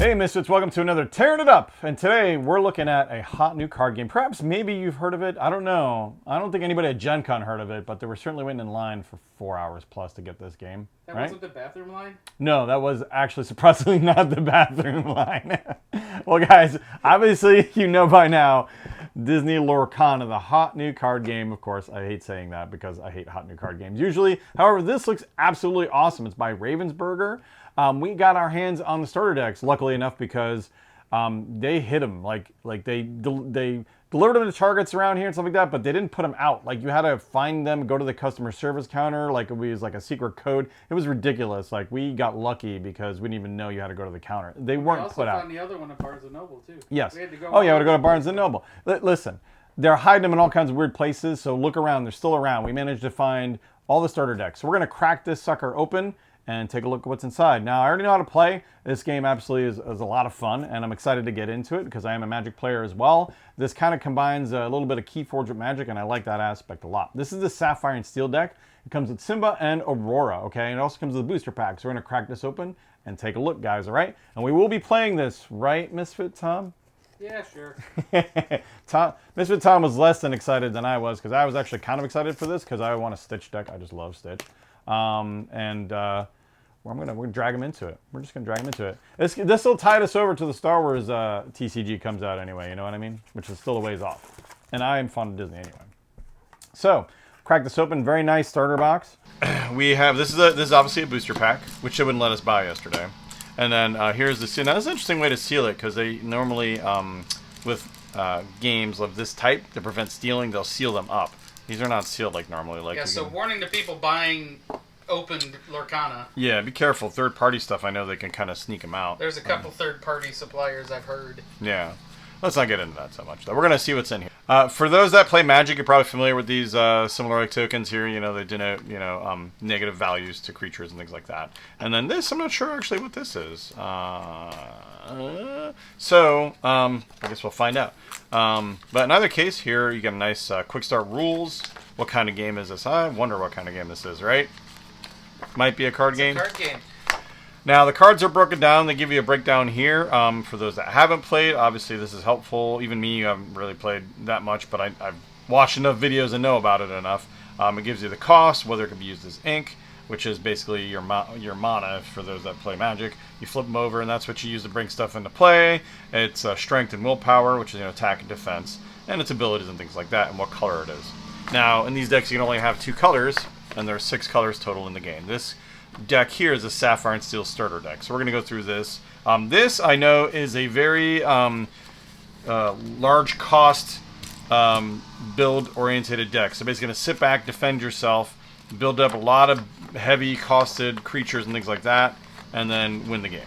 Hey Misfits, welcome to another Tearing It Up, and today we're looking at a hot new card game. Perhaps maybe you've heard of it, I don't know. I don't think anybody at Gen Con heard of it, but they were certainly waiting in line for 4 hours plus to get this game. That right? wasn't the bathroom line? No, that was actually surprisingly not the bathroom line. Well guys, obviously you know by now, Disney Lorcana, the hot new card game. Of course, I hate saying that because I hate hot new card games usually. However, this looks absolutely awesome. It's by Ravensberger. We got our hands on the starter decks, luckily enough, because they hit them. Like they delivered them to targets around here and stuff like that, but they didn't put them out. Like you had to find them, go to the customer service counter, like it was like a secret code. It was ridiculous. Like we got lucky because we didn't even know you had to go to the counter. They weren't put out. We also found the other one at Barnes & Noble too. Yes. We had to go oh yeah, we had to go to Barnes & Noble. Listen, they're hiding them in all kinds of weird places, so look around. They're still around. We managed to find all the starter decks. So we're going to crack this sucker open and take a look at what's inside. Now, I already know how to play. This game absolutely is a lot of fun, and I'm excited to get into it because I am a Magic player as well. This kind of combines a little bit of Keyforge with Magic, and I like that aspect a lot. This is the Sapphire Steel deck. It comes with Simba and Aurora, okay? And it also comes with a booster pack. So we're going to crack this open and take a look, guys, all right? And we will be playing this, right, Misfit Tom? Yeah, sure. Misfit Tom was less than excited than I was because I was actually kind of excited for this because I want a Stitch deck. I just love Stitch. We're gonna drag him into it. We're just gonna drag him into it. This will tide us over to the Star Wars TCG comes out anyway. You know what I mean? Which is still a ways off. And I am fond of Disney anyway. So, crack this open. Very nice starter box. We have this is obviously a booster pack, which they wouldn't let us buy yesterday. And then here's the seal. Now, that's an interesting way to seal it because they normally with games of this type to prevent stealing, they'll seal them up. These are not sealed like normally. Like yeah. So warning to people buying opened Lorcana. Yeah, be careful. Third-party stuff, I know they can kind of sneak them out. There's a couple third-party suppliers I've heard. Yeah. Let's not get into that so much, though. We're going to see what's in here. For those that play Magic, you're probably familiar with these similar like tokens here. You know, they denote, negative values to creatures and things like that. And then this, I'm not sure actually what this is. I guess we'll find out. But in either case, here you get a nice quick start rules. What kind of game is this? I wonder what kind of game this is, right? Might be a card game. It's a card game. Now, the cards are broken down. They give you a breakdown here. For those that haven't played, obviously this is helpful. Even me, you haven't really played that much, but I've watched enough videos and know about it enough. It gives you the cost, whether it can be used as ink, which is basically your mana for those that play Magic. You flip them over, and that's what you use to bring stuff into play. It's strength and willpower, which is attack and defense, and its abilities and things like that, and what color it is. Now, in these decks, you can only have 2 colors, and there are 6 colors total in the game. This deck here is a Sapphire Steel starter deck. So we're going to go through this. This, I know, is a very large cost build-oriented deck. So basically going to sit back, defend yourself, build up a lot of heavy costed creatures and things like that, and then win the game.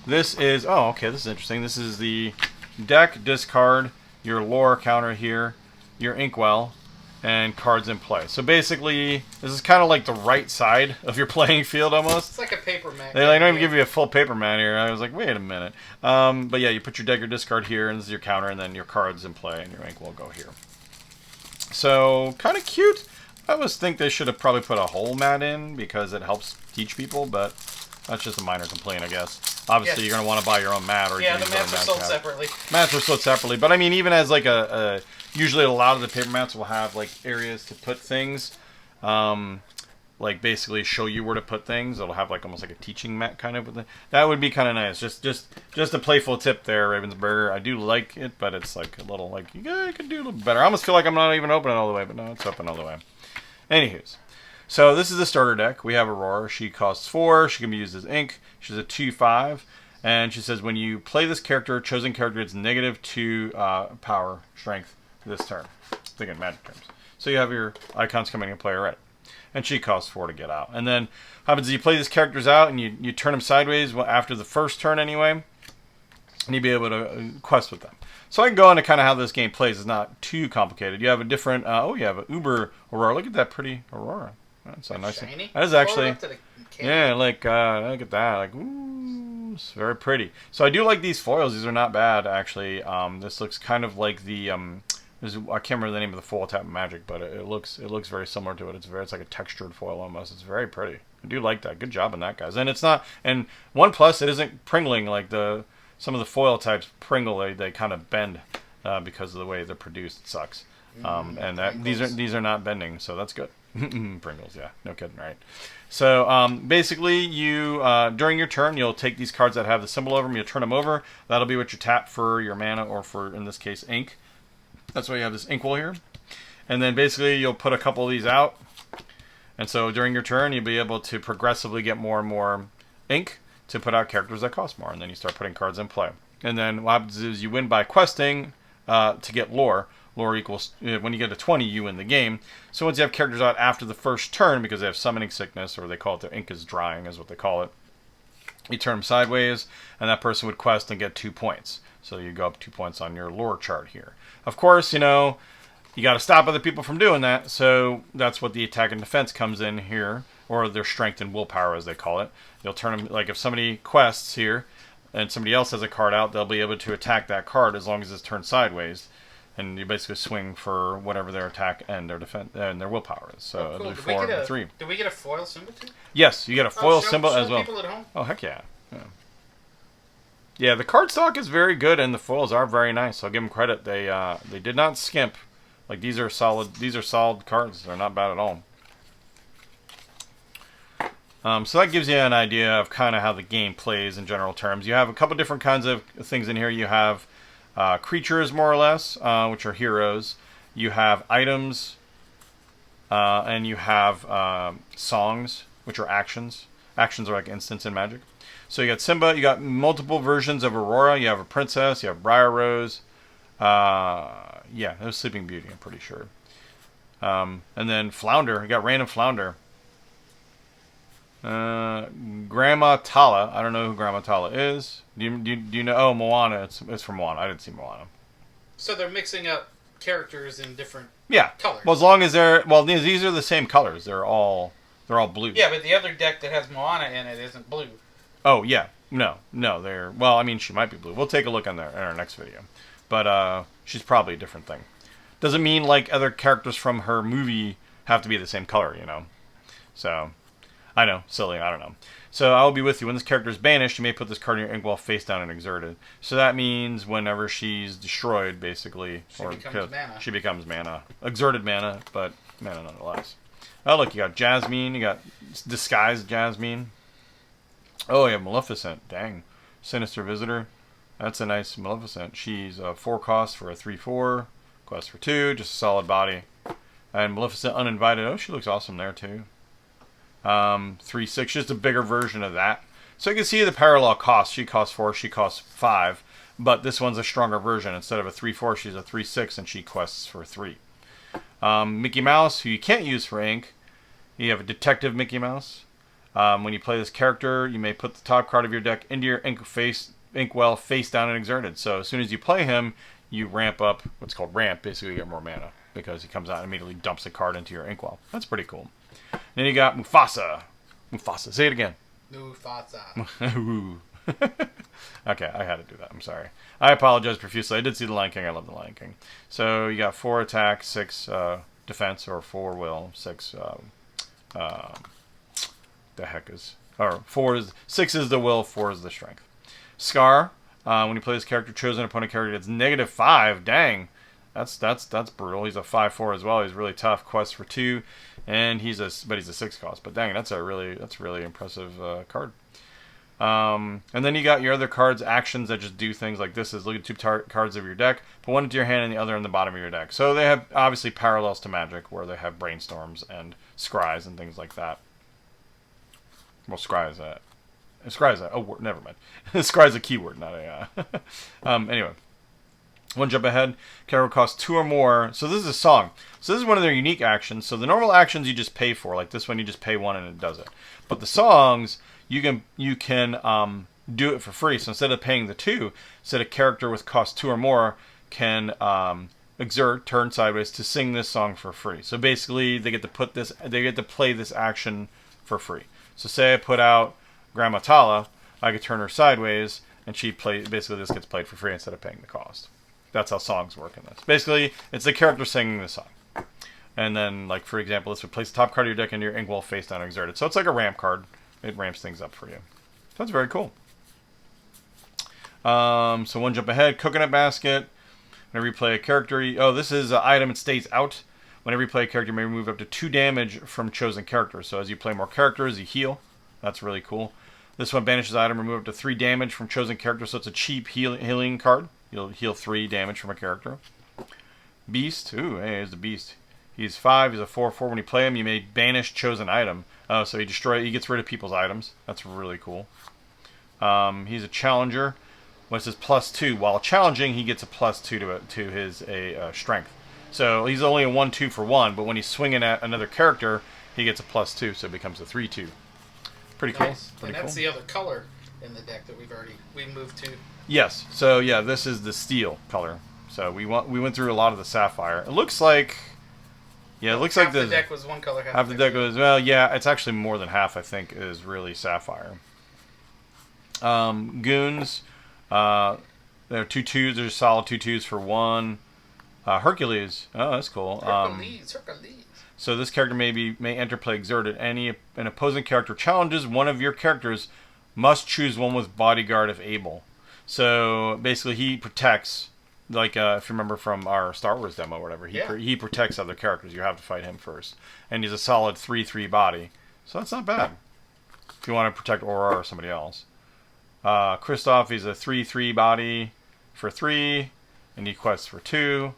This is, this is interesting. This is the deck, discard, your lore counter here, your inkwell, and cards in play. So basically, this is kind of like the right side of your playing field almost. It's like a paper mat. They don't even give you a full paper mat here. I was like, wait a minute. But yeah, you put your deck or discard here, and this is your counter, and then your cards in play, and your ink will go here. So, kind of cute. I always think they should have probably put a whole mat in because it helps teach people, but that's just a minor complaint, I guess. Obviously, you're going to want to buy your own mat. Yeah, the mats are sold separately. Mats are sold separately. But I mean, even as like usually a lot of the paper mats will have like areas to put things. Like basically show you where to put things. It'll have like almost like a teaching mat kind of. That would be kind of nice. Just a playful tip there, Ravensberger. I do like it, but it's like a little like you could do a little better. I almost feel like I'm not even opening all the way, but no, it's open all the way. Anywho's. So this is the starter deck. We have Aurora. She costs 4. She can be used as ink. She's a 2/5. And she says when you play this character, chosen character gets -2 power, strength this turn. Thinking Magic terms. So you have your icons coming into play already. And she costs 4 to get out. And then what happens is you play these characters out and you turn them sideways after the first turn anyway. And you'll be able to quest with them. So I can go into kind of how this game plays. It's not too complicated. You have a different, you have an Uber Aurora. Look at that pretty Aurora. That's a nice shiny. That is actually, yeah, like, look at that. Like, ooh, it's very pretty. So I do like these foils. These are not bad, actually. This looks kind of like the I can't remember the name of the foil type of magic, but it looks very similar to it. It's like a textured foil almost. It's very pretty. I do like that. Good job on that, guys. And it's not. And one plus, it isn't pringling like some of the foil types pringle. They kind of bend because of the way they're produced. It sucks. And these are not bending, so that's good. Pringles, yeah, no kidding, right? So basically, you during your turn, you'll take these cards that have the symbol over them. You'll turn them over. That'll be what you tap for your mana, or for, in this case, ink. That's why you have this inkwell here. And then basically, you'll put a couple of these out. And so during your turn, you'll be able to progressively get more and more ink to put out characters that cost more. And then you start putting cards in play. And then what happens is you win by questing to get lore. Lore equals, when you get to 20, you win the game. So once you have characters out after the first turn, because they have summoning sickness, or they call it their ink is drying, is what they call it, you turn them sideways, and that person would quest and get 2 points. So you go up 2 points on your lore chart here. Of course, you got to stop other people from doing that, so that's what the attack and defense comes in here, or their strength and willpower, as they call it. You'll turn them, like if somebody quests here, and somebody else has a card out, they'll be able to attack that card as long as it's turned sideways. And you basically swing for whatever their attack and their defense and their willpower is. So it'll be 4 and 3. Do we get a foil symbol too? Yes, you get a foil symbol as well. People at home? Oh, heck yeah. Yeah, the card stock is very good, and the foils are very nice. I'll give them credit. They did not skimp. Like, these are solid. These are solid cards. They're not bad at all. So that gives you an idea of kind of how the game plays in general terms. You have a couple different kinds of things in here. You have creatures, more or less, which are heroes. You have items, and you have songs, which are actions. Actions are like instants in Magic. So you got Simba. You got multiple versions of Aurora. You have a princess. You have Briar Rose. Yeah, there's Sleeping Beauty, I'm pretty sure. And then Flounder. You got random Flounder. Grandma Tala. I don't know who Grandma Tala is. Do you know? Oh, Moana. It's from Moana. I didn't see Moana. So they're mixing up characters in different colors. Well, as long as these are the same colors. They're all blue. Yeah, but the other deck that has Moana in it isn't blue. Oh yeah, no. Well, I mean, she might be blue. We'll take a look in our next video. But she's probably a different thing. Doesn't mean like other characters from her movie have to be the same color, So. I know, silly, I don't know. So I will be with you. When this character is banished, you may put this card in your inkwell face down and exerted. So that means whenever she's destroyed, basically, she becomes mana. Exerted mana, but mana nonetheless. Oh, look, you got Jasmine. You got Disguised Jasmine. Oh, you have Maleficent. Dang. Sinister Visitor. That's a nice Maleficent. She's a 4 cost for a 3/4. Quest for 2. Just a solid body. And Maleficent Uninvited. Oh, she looks awesome there, too. 3/6, just a bigger version of that. So you can see the parallel cost. She costs 4, she costs 5, but this one's a stronger version. Instead of a 3/4, she's a 3/6, and she quests for 3. Mickey Mouse, who you can't use for ink. You have a Detective Mickey Mouse. When you play this character, you may put the top card of your deck into your inkwell face down and exerted. So as soon as you play him, you ramp up what's called ramp. Basically, you get more mana because he comes out and immediately dumps a card into your inkwell. That's pretty cool. Then you got Mufasa. Mufasa. Say it again. Mufasa. Okay, I had to do that. I'm sorry. I apologize profusely. I did see The Lion King. I love The Lion King. So you got 4 attack, 6 defense, or 4 will, 6. The heck is, or 6 is the will, 4 is the strength. Scar. When you play this character, chosen opponent character gets -5. Dang. That's brutal. He's a 5/4 as well. He's really tough. Quest for 2, and he's a 6 cost. But dang, that's really impressive card. And then you got your other cards, actions that just do things like this. Is look at 2 cards of your deck, put one into your hand and the other in the bottom of your deck. So they have obviously parallels to Magic, where they have brainstorms and scries and things like that. Well, scries that. Oh, never mind. Scry's a keyword, not a. Anyway. One jump ahead. Character costs 2 or more. So this is a song. So this is one of their unique actions. So the normal actions you just pay for. Like this one, you just pay 1 and it does it. But the songs, you can do it for free. So instead of paying the 2, said a character with cost 2 or more can exert, turn sideways to sing this song for free. So basically, they get to play this action for free. So say I put out Grandma Tala, I could turn her sideways, and basically this gets played for free instead of paying the cost. That's how songs work in this. Basically, it's the character singing the song. And then, like, for example, this would place the top card of your deck into your ink while face down exerted. So it's like a ramp card. It ramps things up for you. So that's very cool. So one jump ahead. Coconut basket. Whenever you play a character... Oh, this is an item. It stays out. Whenever you play a character, you may remove up to 2 damage from chosen characters. So as you play more characters, you heal. That's really cool. This one banishes item. Remove up to 3 damage from chosen characters. So it's a cheap healing card. You'll heal 3 damage from a character. Beast. Ooh, hey, here's the Beast. He's 5. He's a 4/4. When you play him, you may banish chosen item. Oh, so he gets rid of people's items. That's really cool. He's a challenger. When it says +2, while challenging, he gets a +2 to his strength. So he's only a 1/2 for 1, but when he's swinging at another character, he gets a +2, so it becomes a 3/2. Pretty cool. Nice. And that's the other color in the deck that we moved to. Yes. So yeah, this is the steel color. So we went through a lot of the sapphire. It looks like. Yeah, it looks like the deck was one color. Half the deck was, well, yeah, it's actually more than half, I think, is really sapphire. Goons, they're 2/2s. They're solid 2/2s for 1. Hercules, oh, that's cool. Hercules. So this character may enter play exerted. An opposing character challenges one of your characters, must choose one with bodyguard if able. So basically, he protects. Like, if you remember from our Star Wars demo or whatever, he protects other characters. You have to fight him first. And he's a solid 3/3 body. So that's not bad. If you want to protect Aurora or somebody else. Kristoff, he's a 3/3 body for 3. And he quests for 2.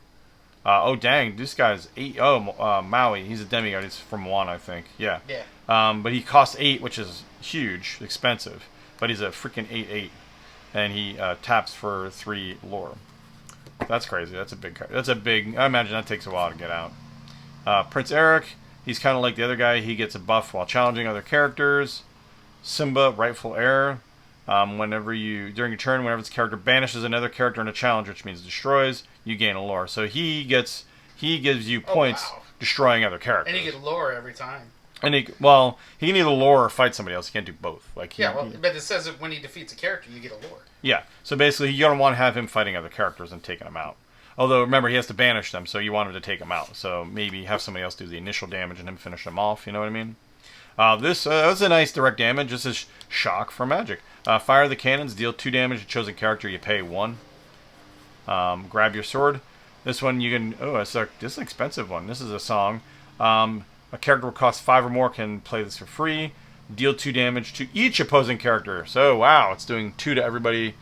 Oh, dang, this guy's 8. Oh, Maui, he's a demigod. He's from 1, I think. Yeah. But he costs 8, which is huge, expensive. But he's a freaking 8/8. And he taps for 3 lore. That's crazy. That's a big card. I imagine that takes a while to get out. Prince Eric, he's kind of like the other guy. He gets a buff while challenging other characters. Simba, rightful heir. During your turn, whenever this character banishes another character in a challenge, which means destroys, you gain a lore. So he gives you points destroying other characters. And you get lore every time. And he can either lore or fight somebody else. He can't do both. But it says that when he defeats a character, you get a lore. Yeah, so basically you don't want to have him fighting other characters and taking them out. Although, remember, he has to banish them, so you want him to take them out. So maybe have somebody else do the initial damage and him finish them off, you know what I mean? This was a nice direct damage. This is shock for magic. Fire the cannons, deal 2 damage to chosen character, you pay 1. Grab your sword. This one you can... Oh, this is an expensive one. This is a song. A character will cost 5 or more can play this for free. Deal 2 damage to each opposing character. So, wow, it's doing 2 to everybody.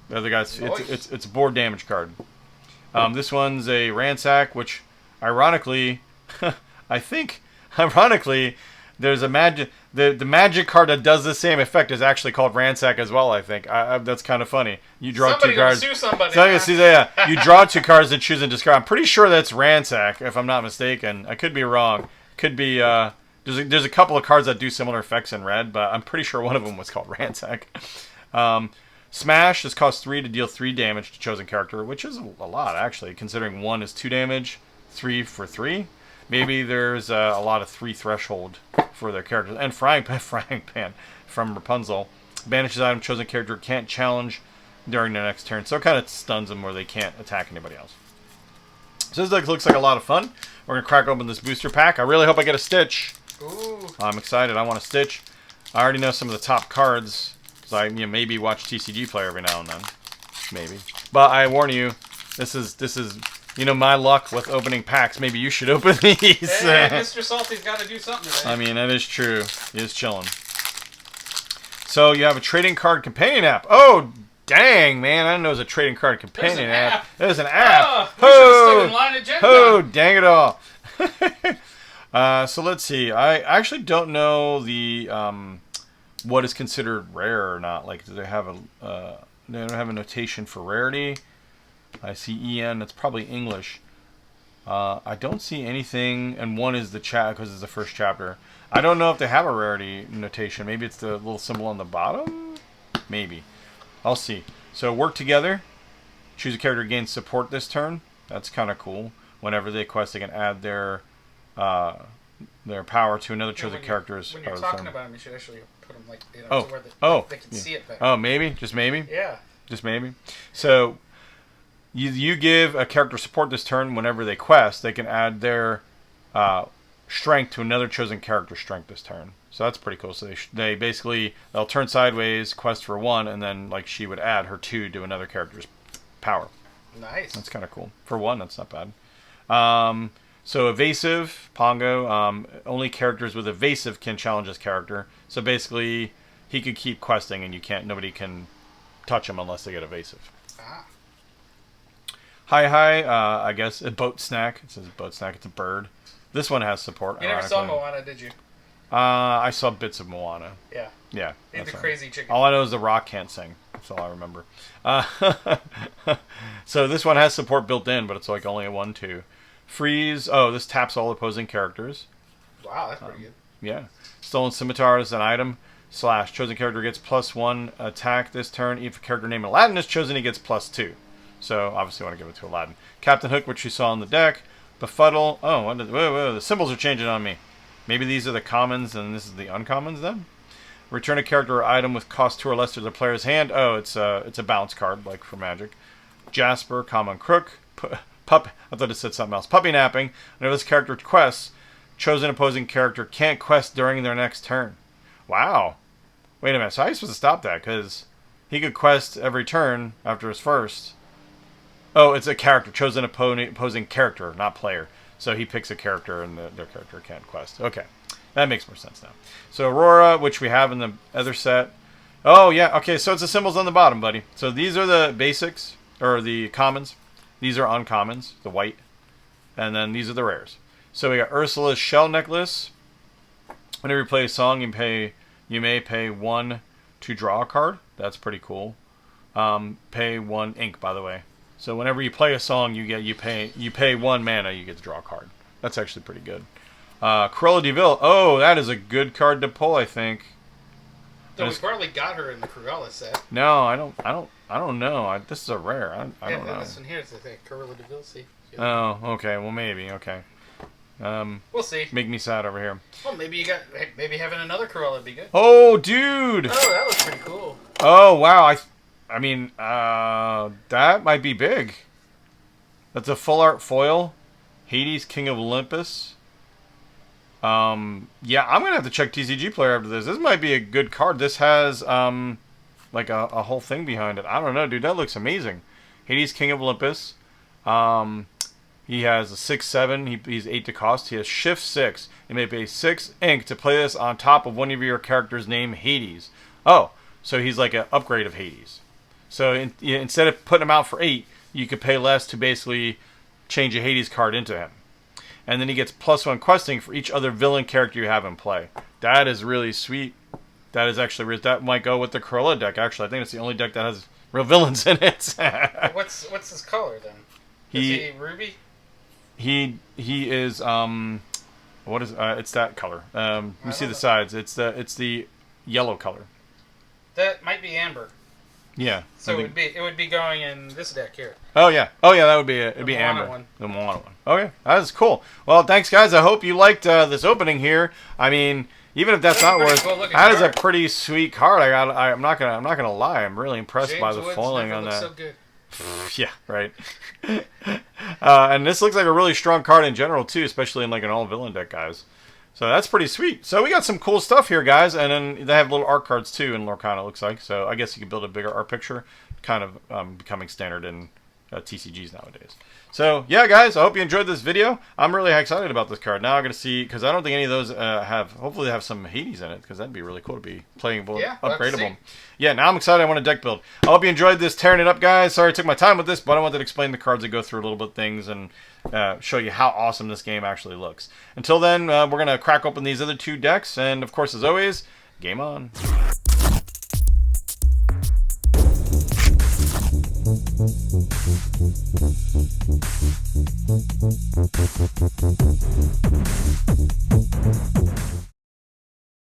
The other guys, nice. It's a board damage card. This one's a ransack, which, ironically, there's a magic. The magic card that does the same effect is actually called ransack as well. I think that's kind of funny. You draw 2 cards. Sue somebody. You draw 2 cards and choose and discard. I'm pretty sure that's ransack, if I'm not mistaken. I could be wrong. Could be. There's a couple of cards that do similar effects in red, but I'm pretty sure one of them was called ransack. Smash. This costs 3 to deal 3 damage to chosen character, which is a lot actually, considering 1 is 2 damage, 3 for 3. Maybe there's a lot of 3 threshold for their characters. And frying pan from Rapunzel. Banishes item chosen character can't challenge during their next turn. So it kind of stuns them where they can't attack anybody else. So this looks like a lot of fun. We're going to crack open this booster pack. I really hope I get a Stitch. Ooh. I'm excited. I want a Stitch. I already know some of the top cards. Because I maybe watch TCG play every now and then. Maybe. But I warn you, this is my luck with opening packs. Maybe you should open these. Hey, Mr. Salty's got to do something today. I mean, that is true. He is chilling. So you have a trading card companion app. Oh, dang, man. I didn't know it was a trading card companion app. There's an app. Oh, we should have stuck in line at Gen Con. Oh, dang it all. So let's see. I actually don't know the what is considered rare or not. Like, do they have they don't have a notation for rarity? I see EN. That's probably English. I don't see anything, and 1 is the chat because it's the first chapter. I don't know if they have a rarity notation. Maybe it's the little symbol on the bottom. Maybe. I'll see. So work together. Choose a character gains support this turn. That's kind of cool. Whenever they quest, they can add their power to another chosen character's. When you're talking about them, you should actually put them like to where they can see it better. Oh, maybe, just maybe. Yeah. Just maybe. So You give a character support this turn whenever they quest. They can add their strength to another chosen character's strength this turn. So that's pretty cool. So they basically, they'll turn sideways, quest for 1, and then like she would add her 2 to another character's power. Nice. That's kind of cool. For 1, that's not bad. So evasive, Pongo, only characters with evasive can challenge this character. So basically, he could keep questing and nobody can touch him unless they get evasive. Ah. Hi, I guess, a boat snack. It says boat snack, it's a bird. This one has support. You never saw Moana, did you? I saw bits of Moana. Yeah. Yeah. He's the crazy chicken. All I know is the rock can't sing. That's all I remember. So this one has support built in, but it's like only a 1/2. Freeze. Oh, this taps all opposing characters. Wow, that's pretty good. Yeah. Stolen Scimitar is an item. / chosen character gets +1 attack this turn. If a character named Aladdin is chosen, he gets +2. So obviously I want to give it to Aladdin. Captain Hook, which you saw on the deck. Befuddle. Oh, whoa, the symbols are changing on me. Maybe these are the commons and this is the uncommons then? Return a character or item with cost 2 or less to the player's hand. Oh, it's a bounce card, like for Magic. Jasper, common crook. Pup. I thought it said something else. Puppy napping. Whenever this character quests, chosen opposing character can't quest during their next turn. Wow. Wait a minute. So how are you supposed to stop that? Because he could quest every turn after his first. Oh, it's a character. Chosen opposing character, not player. So he picks a character and their character can't quest. Okay. That makes more sense now. So Aurora, which we have in the other set. Oh, yeah. Okay, so it's the symbols on the bottom, buddy. So these are the basics, or the commons. These are uncommons, the white. And then these are the rares. So we got Ursula's Shell Necklace. Whenever you play a song, you may pay 1 to draw a card. That's pretty cool. Pay 1 ink, by the way. So whenever you play a song, you pay 1 mana, you get to draw a card. That's actually pretty good. Cruella de Vil. Oh, that is a good card to pull, I think. So we probably got her in the Cruella set. No, I don't know. This is a rare. I don't know. This one here is the thing. Cruella de Vil. See. Oh, okay. Well, maybe. Okay. We'll see. Make me sad over here. Well, maybe having another Cruella would be good. Oh, dude. Oh, that looks pretty cool. Oh, wow. I mean, that might be big. That's a full art foil. Hades, King of Olympus. Yeah, I'm gonna have to check TCG Player after this. This might be a good card. This has like a whole thing behind it. I don't know, dude. That looks amazing. Hades, King of Olympus. He has a 6/7. He's 8 to cost. He has Shift 6. You may pay 6 ink to play this on top of one of your characters named Hades. Oh, so he's like an upgrade of Hades. So instead of putting him out for 8, you could pay less to basically change a Hades card into him. And then he gets +1 questing for each other villain character you have in play. That is really sweet. That is actually, that might go with the Cruella deck, actually. I think it's the only deck that has real villains in it. What's his color, then? Is he Ruby? He is, what is, it's that color. Let me see the sides. It's the yellow color. That might be amber. Yeah. So it would be going in this deck here. Oh yeah, that would be it'd be amber. One. The Moana one. Okay, that is cool. Well, thanks guys. I hope you liked this opening here. I mean, even if that's not worth, that is a pretty sweet card. I'm not gonna lie. I'm really impressed by the foiling on that. So good. Yeah, right. And this looks like a really strong card in general too, especially in like an all villain deck, guys. So that's pretty sweet. So we got some cool stuff here, guys. And then they have little art cards, too, in Lorcana, it looks like. So I guess you can build a bigger art picture. Kind of becoming standard in TCGs nowadays. So, yeah, guys, I hope you enjoyed this video. I'm really excited about this card. Now I'm going to see, because I don't think any of those hopefully they have some Hades in it, because that'd be really cool to be playing, upgradable. Yeah, now I'm excited. I want a deck build. I hope you enjoyed this, tearing it up, guys. Sorry I took my time with this, but I wanted to explain the cards and go through a little bit things and show you how awesome this game actually looks. Until then, we're going to crack open these other 2 decks, and of course, as always, game on.